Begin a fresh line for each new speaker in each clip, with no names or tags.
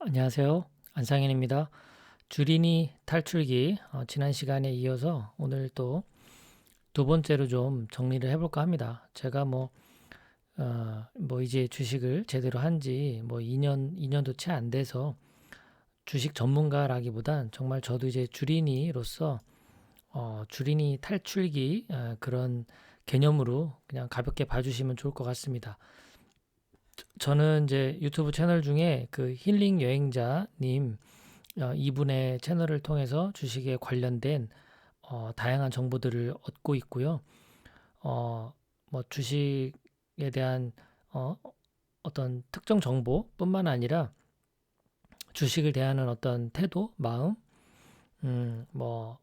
안녕하세요. 안상현입니다. 주린이 탈출기 지난 시간에 이어서 오늘 또 두 번째로 좀 정리를 해볼까 합니다. 제가 이제 주식을 제대로 한지 2년도 채 안 돼서 주식 전문가라기보단 정말 저도 이제 주린이로서 주린이 탈출기 그런 개념으로 그냥 가볍게 봐주시면 좋을 것 같습니다. 저는 이제 유튜브 채널 중에 그 힐링 여행자님 이분의 채널을 통해서 주식에 관련된 다양한 정보들을 얻고 있고요. 주식에 대한 어, 어떤 특정 정보뿐만 아니라 주식을 대하는 어떤 태도, 마음,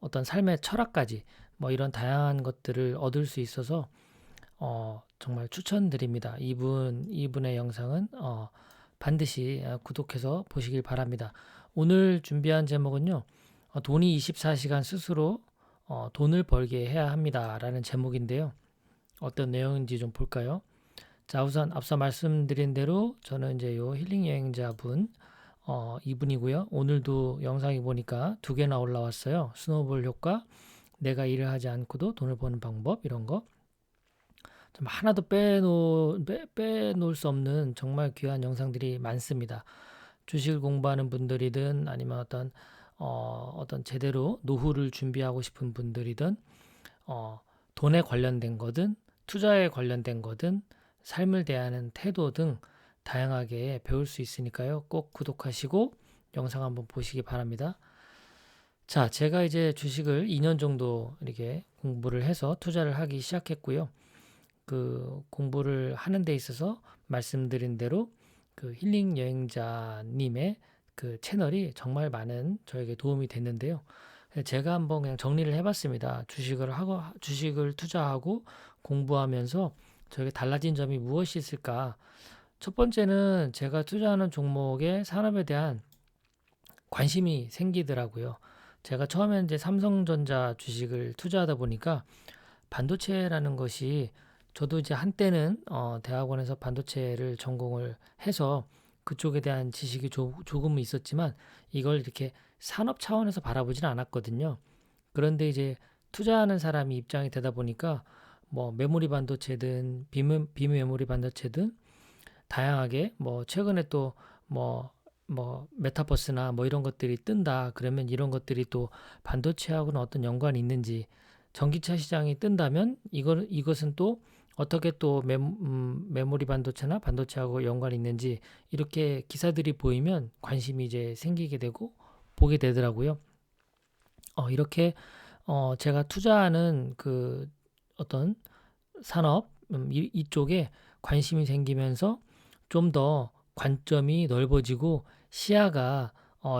어떤 삶의 철학까지 이런 다양한 것들을 얻을 수 있어서 정말 추천드립니다. 이분의 영상은 반드시 구독해서 보시길 바랍니다. 오늘 준비한 제목은요. 돈이 24시간 스스로 돈을 벌게 해야 합니다라는 제목인데요. 어떤 내용인지 좀 볼까요? 자, 우선 앞서 말씀드린 대로 저는 이제 요 힐링 여행자분 이분이고요. 오늘도 영상이 보니까 두 개나 올라왔어요. 스노우볼 효과, 내가 일을 하지 않고도 돈을 버는 방법 이런 거. 좀 하나도 빼놓을 수 없는 정말 귀한 영상들이 많습니다. 주식을 공부하는 분들이든 아니면 어떤 제대로 노후를 준비하고 싶은 분들이든 돈에 관련된 거든 투자에 관련된 거든 삶을 대하는 태도 등 다양하게 배울 수 있으니까요. 꼭 구독하시고 영상 한번 보시기 바랍니다. 자, 제가 이제 주식을 2년 정도 이렇게 공부를 해서 투자를 하기 시작했고요. 그 공부를 하는 데 있어서 말씀드린 대로 그 힐링 여행자님의 그 채널이 정말 많은 저에게 도움이 됐는데요. 제가 한번 그냥 정리를 해봤습니다. 주식을 투자하고 공부하면서 저에게 달라진 점이 무엇이 있을까? 첫 번째는 제가 투자하는 종목의 산업에 대한 관심이 생기더라고요. 제가 처음에 이제 삼성전자 주식을 투자하다 보니까 반도체라는 것이 저도 이제 한때는 대학원에서 반도체를 전공을 해서 그쪽에 대한 지식이 조금은 있었지만 이걸 이렇게 산업 차원에서 바라보지는 않았거든요. 그런데 이제 투자하는 사람이 입장이 되다 보니까 메모리 반도체든 비메모리 반도체든 다양하게 최근에 또 메타버스나 이런 것들이 뜬다 그러면 이런 것들이 또 반도체하고는 어떤 연관이 있는지, 전기차 시장이 뜬다면 이것은 또 어떻게 또 메모리 반도체나 반도체하고 연관이 있는지 이렇게 기사들이 보이면 관심이 이제 생기게 되고 보게 되더라고요. 이렇게 제가 투자하는 그 어떤 산업 이쪽에 관심이 생기면서 좀 더 관점이 넓어지고 시야가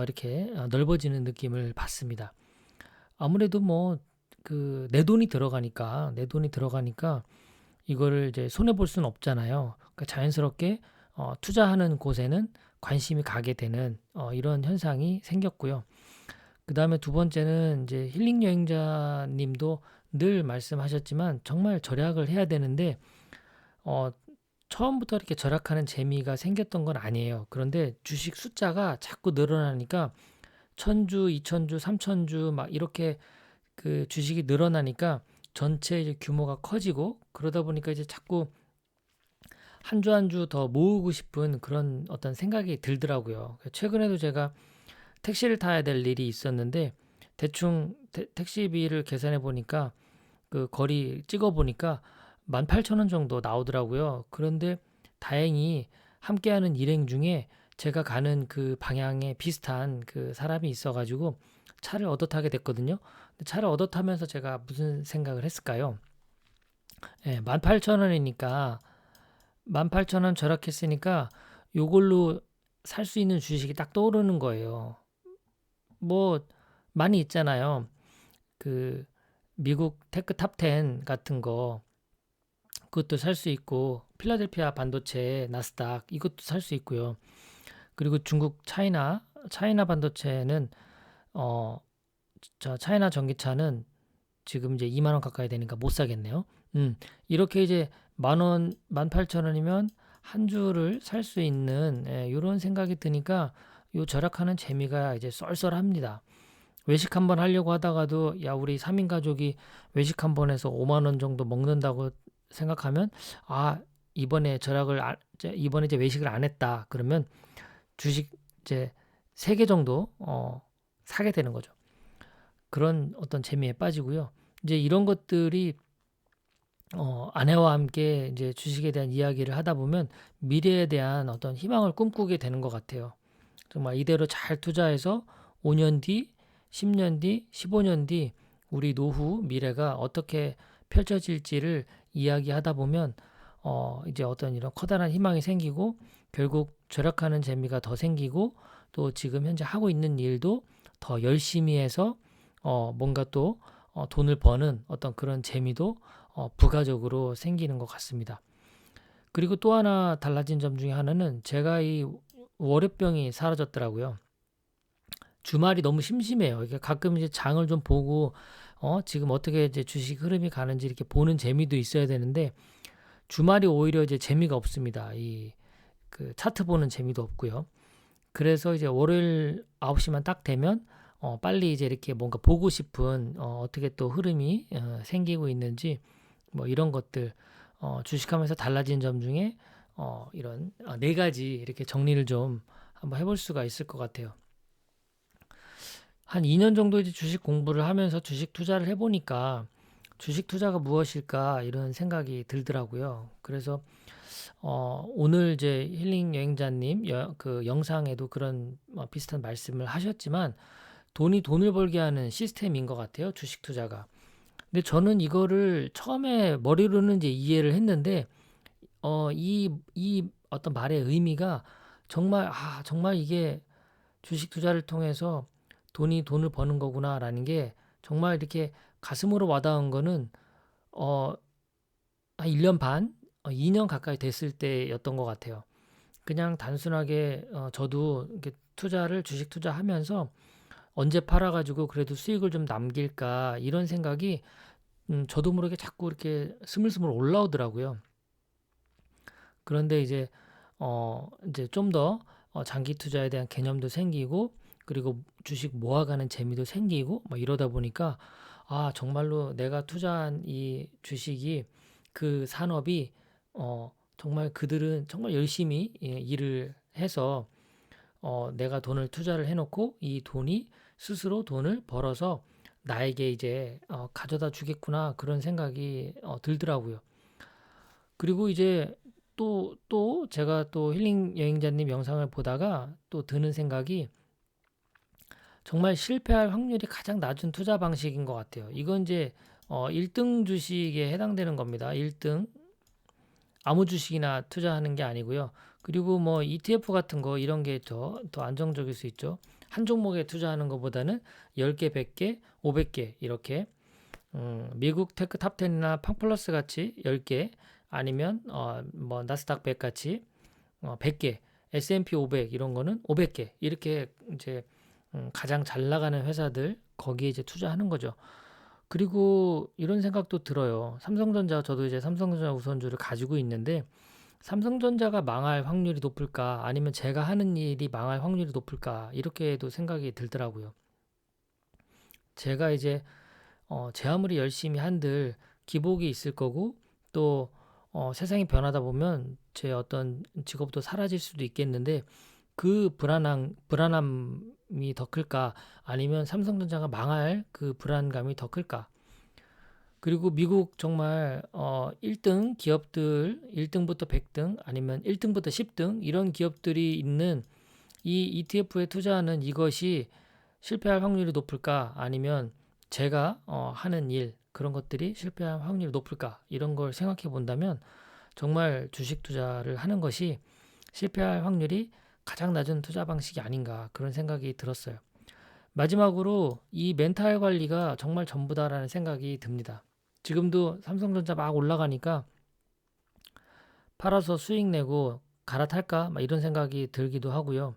이렇게 넓어지는 느낌을 받습니다. 아무래도 내 돈이 들어가니까 이거를 이제 손해 볼 수는 없잖아요. 그러니까 자연스럽게 투자하는 곳에는 관심이 가게 되는 이런 현상이 생겼고요. 그 다음에 두 번째는 이제 힐링 여행자님도 늘 말씀하셨지만 정말 절약을 해야 되는데 어, 처음부터 이렇게 절약하는 재미가 생겼던 건 아니에요. 그런데 주식 숫자가 자꾸 늘어나니까 천주, 이천주, 삼천주 막 이렇게 그 주식이 늘어나니까 전체 이제 규모가 커지고 그러다 보니까 이제 자꾸 한 주 한 주 더 모으고 싶은 그런 어떤 생각이 들더라고요. 최근에도 제가 택시를 타야 될 일이 있었는데 대충 택시비를 계산해 보니까 그 거리 찍어 보니까 18,000원 정도 나오더라고요. 그런데 다행히 함께하는 일행 중에 제가 가는 그 방향에 비슷한 그 사람이 있어가지고 차를 얻어 타게 됐거든요. 근데 차를 얻어 타면서 제가 무슨 생각을 했을까요? 예, 18,000원이니까 18,000원 절약했으니까 요걸로 살 수 있는 주식이 딱 떠오르는 거예요. 뭐 많이 있잖아요. 그 미국 테크 탑 10 같은 거 그것도 살 수 있고 필라델피아 반도체 나스닥 이것도 살 수 있고요. 그리고 중국 차이나 반도체는 어 차이나 전기차는 지금 이제 2만 원 가까이 되니까 못 사겠네요. 이렇게 이제 만 원, 18,000원이면 한 주를 살 수 있는 이런 생각이 드니까 요 절약하는 재미가 이제 쏠쏠합니다. 외식 한번 하려고 하다가도 야 우리 3인 가족이 외식 한 번 해서 5만 원 정도 먹는다고 생각하면 아 이번에 이제 외식을 안 했다 그러면 주식 이제 3개 정도 사게 되는 거죠. 그런 어떤 재미에 빠지고요. 이제 이런 것들이 아내와 함께 이제 주식에 대한 이야기를 하다 보면 미래에 대한 어떤 희망을 꿈꾸게 되는 것 같아요. 정말 이대로 잘 투자해서 5년 뒤, 10년 뒤, 15년 뒤 우리 노후 미래가 어떻게 펼쳐질지를 이야기하다 보면 이제 어떤 이런 커다란 희망이 생기고 결국 절약하는 재미가 더 생기고 또 지금 현재 하고 있는 일도 더 열심히 해서 뭔가 또 돈을 버는 어떤 그런 재미도 부가적으로 생기는 것 같습니다. 그리고 또 하나 달라진 점 중에 하나는 제가 이 월요병이 사라졌더라고요. 주말이 너무 심심해요. 이게 가끔 이제 장을 좀 보고 지금 어떻게 이제 주식 흐름이 가는지 이렇게 보는 재미도 있어야 되는데 주말이 오히려 이제 재미가 없습니다. 이 그 차트 보는 재미도 없고요. 그래서 이제 월요일 9시만 딱 되면 빨리 이제 이렇게 뭔가 보고 싶은 어떻게 또 흐름이 생기고 있는지 뭐 이런 것들 주식하면서 달라진 점 중에 이런 4가지 이렇게 정리를 좀 한번 해볼 수가 있을 것 같아요. 한 2년 정도 이제 주식 공부를 하면서 주식 투자를 해보니까 주식 투자가 무엇일까 이런 생각이 들더라고요. 그래서 오늘 이제 힐링 여행자님 그 영상에도 그런 비슷한 말씀을 하셨지만 돈이 돈을 벌게 하는 시스템인 것 같아요. 주식 투자가. 근데 저는 이거를 처음에 머리로는 이제 이해를 했는데 이 어떤 말의 의미가 정말 이게 주식 투자를 통해서 돈이 돈을 버는 거구나라는 게 정말 이렇게 가슴으로 와닿은 거는 어, 한 1년 반, 2년 가까이 됐을 때였던 것 같아요. 그냥 단순하게 저도 이렇게 주식 투자하면서 언제 팔아가지고 그래도 수익을 좀 남길까 이런 생각이 저도 모르게 자꾸 이렇게 스물스물 올라오더라고요. 그런데 이제 좀 더 장기 투자에 대한 개념도 생기고 그리고 주식 모아가는 재미도 생기고 뭐 이러다 보니까 아 정말로 내가 투자한 이 주식이 그 산업이 정말 그들은 정말 열심히 일을 해서 내가 돈을 투자를 해놓고 이 돈이 스스로 돈을 벌어서 나에게 이제 가져다 주겠구나 그런 생각이 들더라고요. 그리고 이제 또 제가 또 힐링 여행자님 영상을 보다가 또 드는 생각이 정말 실패할 확률이 가장 낮은 투자 방식인 것 같아요. 이건 이제 1등 주식에 해당되는 겁니다. 1등 아무 주식이나 투자하는 게 아니고요. 그리고 뭐 ETF 같은 거 이런 게 더 안정적일 수 있죠. 한 종목에 투자하는 것보다는 10개, 100개, 500개 이렇게 미국 테크 탑10이나 팡플러스 같이 10개 아니면 뭐 나스닥 100 같이 100개, S&P 500 이런 거는 500개 이렇게 이제 가장 잘 나가는 회사들 거기에 이제 투자하는 거죠. 그리고 이런 생각도 들어요. 저도 이제 삼성전자 우선주를 가지고 있는데 삼성전자가 망할 확률이 높을까 아니면 제가 하는 일이 망할 확률이 높을까 이렇게도 생각이 들더라고요. 제가 이제 제 아무리 열심히 한들 기복이 있을 거고 또 세상이 변하다 보면 제 어떤 직업도 사라질 수도 있겠는데 그 불안함이 더 클까? 아니면 삼성전자가 망할 그 불안감이 더 클까? 그리고 미국 정말 1등 기업들 1등부터 100등 아니면 1등부터 10등 이런 기업들이 있는 이 ETF에 투자하는 이것이 실패할 확률이 높을까? 아니면 제가 하는 일 그런 것들이 실패할 확률이 높을까? 이런 걸 생각해 본다면 정말 주식 투자를 하는 것이 실패할 확률이 가장 낮은 투자 방식이 아닌가 그런 생각이 들었어요. 마지막으로 이 멘탈 관리가 정말 전부다라는 생각이 듭니다. 지금도 삼성전자 막 올라가니까 팔아서 수익 내고 갈아탈까? 막 이런 생각이 들기도 하고요.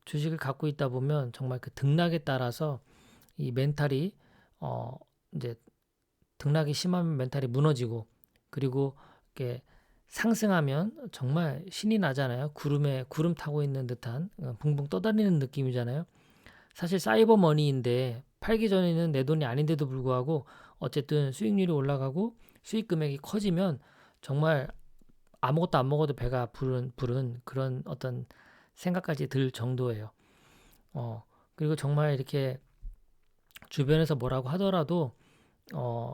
주식을 갖고 있다 보면 정말 그 등락에 따라서 이 멘탈이 어 이제 등락이 심하면 멘탈이 무너지고 그리고 이렇게 상승하면 정말 신이 나잖아요. 구름 타고 있는 듯한 붕붕 떠다니는 느낌이잖아요. 사실 사이버 머니인데 팔기 전에는 내 돈이 아닌데도 불구하고 어쨌든 수익률이 올라가고 수익 금액이 커지면 정말 아무것도 안 먹어도 배가 부른 그런 어떤 생각까지 들 정도예요. 그리고 정말 이렇게 주변에서 뭐라고 하더라도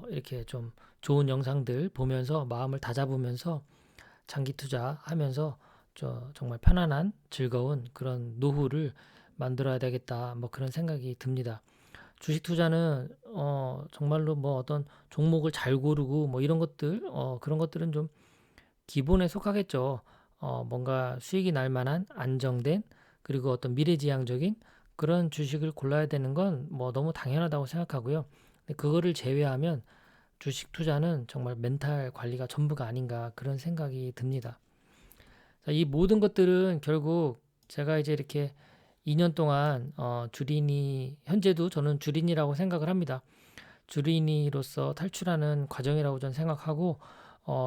이렇게 좀 좋은 영상들 보면서 마음을 다잡으면서 장기 투자하면서 정말 편안한 즐거운 그런 노후를 만들어야 되겠다. 뭐 그런 생각이 듭니다. 주식 투자는 정말로 뭐 어떤 종목을 잘 고르고 뭐 이런 것들 그런 것들은 좀 기본에 속하겠죠. 뭔가 수익이 날 만한 안정된 그리고 어떤 미래지향적인 그런 주식을 골라야 되는 건 뭐 너무 당연하다고 생각하고요. 근데 그거를 제외하면 주식 투자는 정말 멘탈 관리가 전부가 아닌가 그런 생각이 듭니다. 자, 이 모든 것들은 결국 제가 이제 이렇게 2년 동안 주린이 현재도 저는 주린이라고 생각을 합니다. 주린이로서 탈출하는 과정이라고 저는 생각하고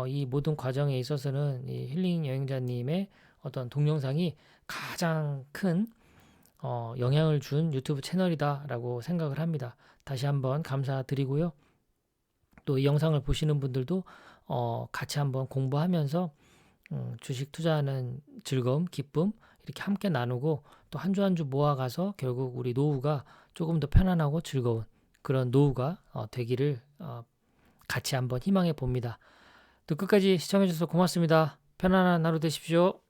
이 모든 과정에 있어서는 이 힐링 여행자님의 어떤 동영상이 가장 큰 영향을 준 유튜브 채널이다라고 생각을 합니다. 다시 한번 감사드리고요. 또 이 영상을 보시는 분들도 같이 한번 공부하면서 주식 투자하는 즐거움, 기쁨 이렇게 함께 나누고 또 한 주 한 주 모아가서 결국 우리 노후가 조금 더 편안하고 즐거운 그런 노후가 되기를 같이 한번 희망해 봅니다. 또 끝까지 시청해 주셔서 고맙습니다. 편안한 하루 되십시오.